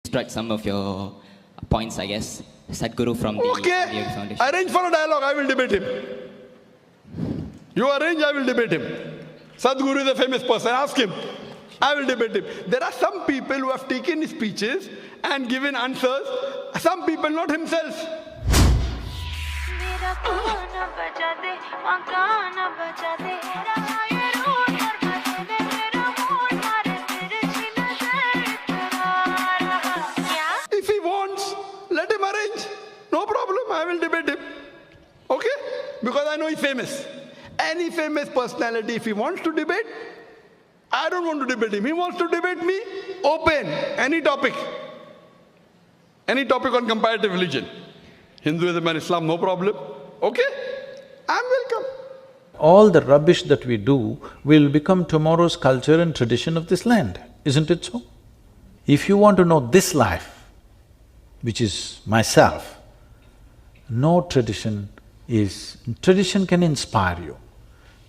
destroyed some of your points, I guess. Sadhguru from the Okay, Yogi Foundation. arrange for a dialogue, I will debate him. You arrange, I will debate him. Sadhguru is a famous person, ask him. I will debate him. There are some people who have taken his speeches and given answers, some people not himself. If he wants, let him arrange. No problem, I will debate him. Okay? Because I know he's famous. Any famous personality, if he wants to debate, I don't want to debate him. He wants to debate me, open, any topic. Any topic on comparative religion. Hinduism and Islam, no problem. Okay? I'm welcome. All the rubbish that we do will become tomorrow's culture and tradition of this land, isn't it so? If you want to know this life, which is myself, no tradition is… Tradition can inspire you,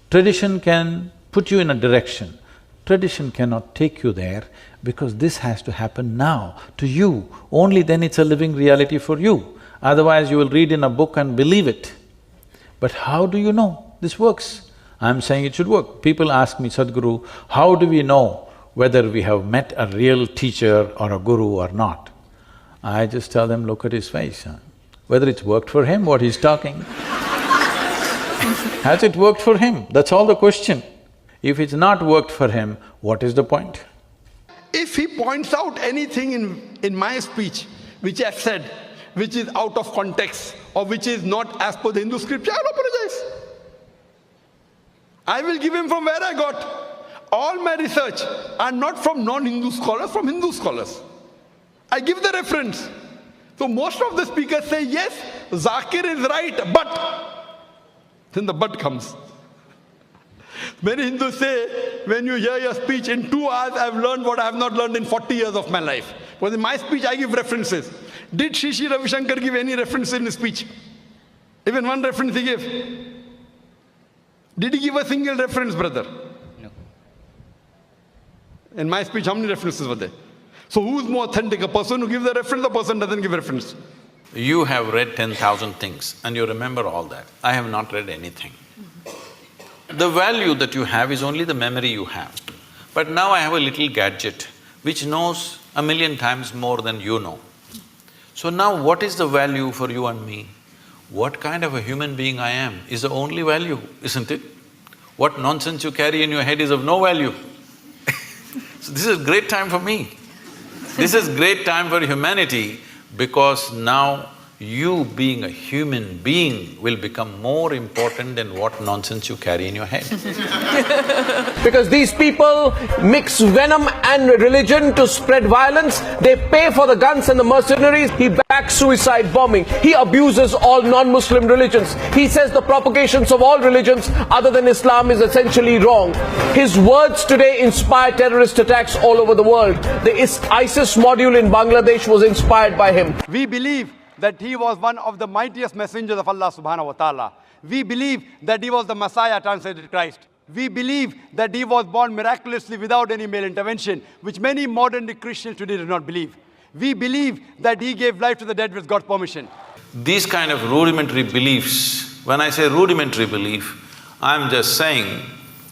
tradition can put you in a direction, tradition cannot take you there because this has to happen now, to you. Only then it's a living reality for you. Otherwise you will read in a book and believe it. But how do you know this works? I'm saying it should work. People ask me, Sadhguru, how do we know whether we have met a real teacher or a guru or not? I just tell them, look at his face, whether it's worked for him, what he's talking. Has it worked for him? That's all the question. If it's not worked for him, what is the point? If he points out anything in my speech which I said, which is out of context or which is not as per the Hindu scripture, I'll apologize. I will give him from where I got. All my research are not from non-Hindu scholars, from Hindu scholars. I give the reference. So most of the speakers say, yes, Zakir is right, but… Then the but comes. Many Hindus say, when you hear your speech, in 2 hours I've learned what I have not learned in 40 years of my life. Because in my speech I give references. Did Shri Ravi Shankar give any reference in his speech? Even one reference he gave. Did he give a single reference, brother? No. In my speech, how many references were there? So who's more authentic, a person who gives a reference, a person doesn't give reference? You have read 10,000 things and you remember all that. I have not read anything. The value that you have is only the memory you have. But now I have a little gadget which knows 1,000,000 times more than you know. So now what is the value for you and me? What kind of a human being I am is the only value, isn't it? What nonsense you carry in your head is of no value. So this is a great time for me. This is great time for humanity because now you being a human being will become more important than what nonsense you carry in your head. Because these people mix venom and religion to spread violence. They pay for the guns and the mercenaries. He backs suicide bombing. He abuses all non-Muslim religions. He says the propagations of all religions other than Islam is essentially wrong. His words today inspire terrorist attacks all over the world. The ISIS module in Bangladesh was inspired by him. We believe that he was one of the mightiest messengers of Allah subhanahu wa ta'ala. We believe that he was the Messiah, translated Christ. We believe that he was born miraculously without any male intervention, which many modern day Christians today do not believe. We believe that he gave life to the dead with God's permission. These kind of rudimentary beliefs, when I say rudimentary belief, I'm just saying,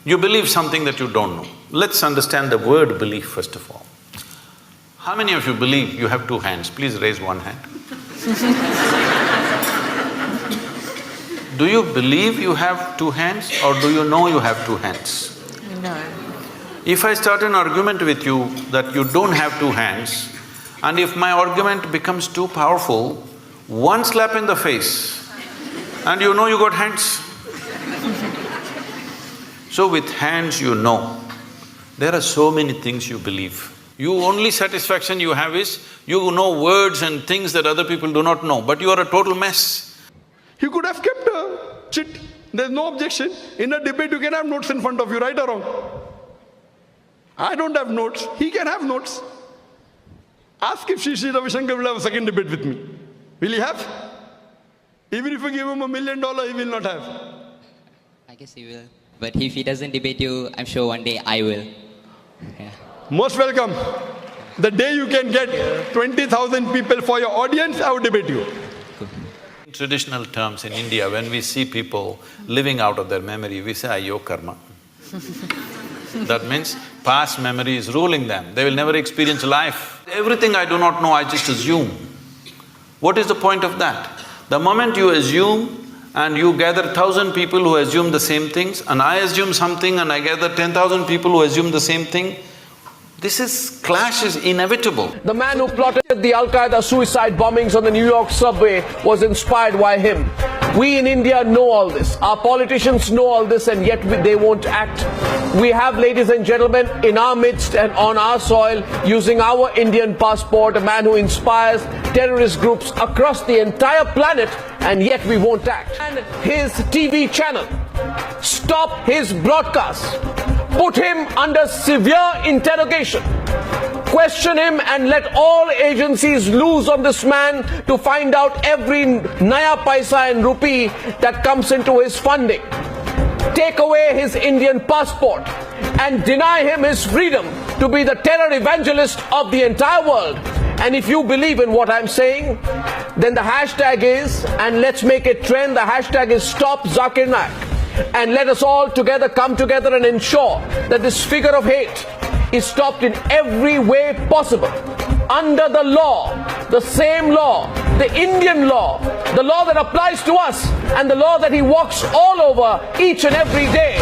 you believe something that you don't know. Let's understand the word belief first of all. How many of you believe you have 2 hands? Please raise one hand. Do you believe you have 2 hands or do you know you have 2 hands? No. If I start an argument with you that you don't have 2 hands, and if my argument becomes too powerful, one slap in the face and you know you got hands. So with hands you know, there are so many things you believe. You only satisfaction you have is, you know words and things that other people do not know, but you are a total mess. He could have kept a chit, there's no objection. In a debate you can have notes in front of you, right or wrong? I don't have notes, he can have notes. Ask if Shri Ravi Shankar will have a second debate with me. Will he have? Even if you give him $1 million, he will not have. I guess he will. But if he doesn't debate you, I'm sure one day I will. Yeah. Most welcome. The day you can get 20,000 people for your audience, I would debate you. In traditional terms in India, when we see people living out of their memory, we say, Ayyo karma. That means past memory is ruling them, they will never experience life. Everything I do not know, I just assume. What is the point of that? The moment you assume and you gather 1,000 people who assume the same things, and I assume something and I gather 10,000 people who assume the same thing, clash is inevitable. The man who plotted the Al-Qaeda suicide bombings on the New York subway was inspired by him. We in India know all this. Our politicians know all this, and yet they won't act. We have, ladies and gentlemen, in our midst and on our soil, using our Indian passport, a man who inspires terrorist groups across the entire planet, and yet we won't act. And his TV channel, stop his broadcasts. Put him under severe interrogation. Question him and let all agencies loose on this man to find out every naya paisa and rupee that comes into his funding. Take away his Indian passport and deny him his freedom to be the terror evangelist of the entire world. And if you believe in what I'm saying, then the hashtag is, and let's make it trend, the hashtag is Stop Zakir Naik. And let us all together come together and ensure that this figure of hate is stopped in every way possible. Under the law, the same law, the Indian law, the law that applies to us, and the law that he walks all over each and every day.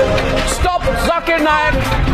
Stop Zakir Naik.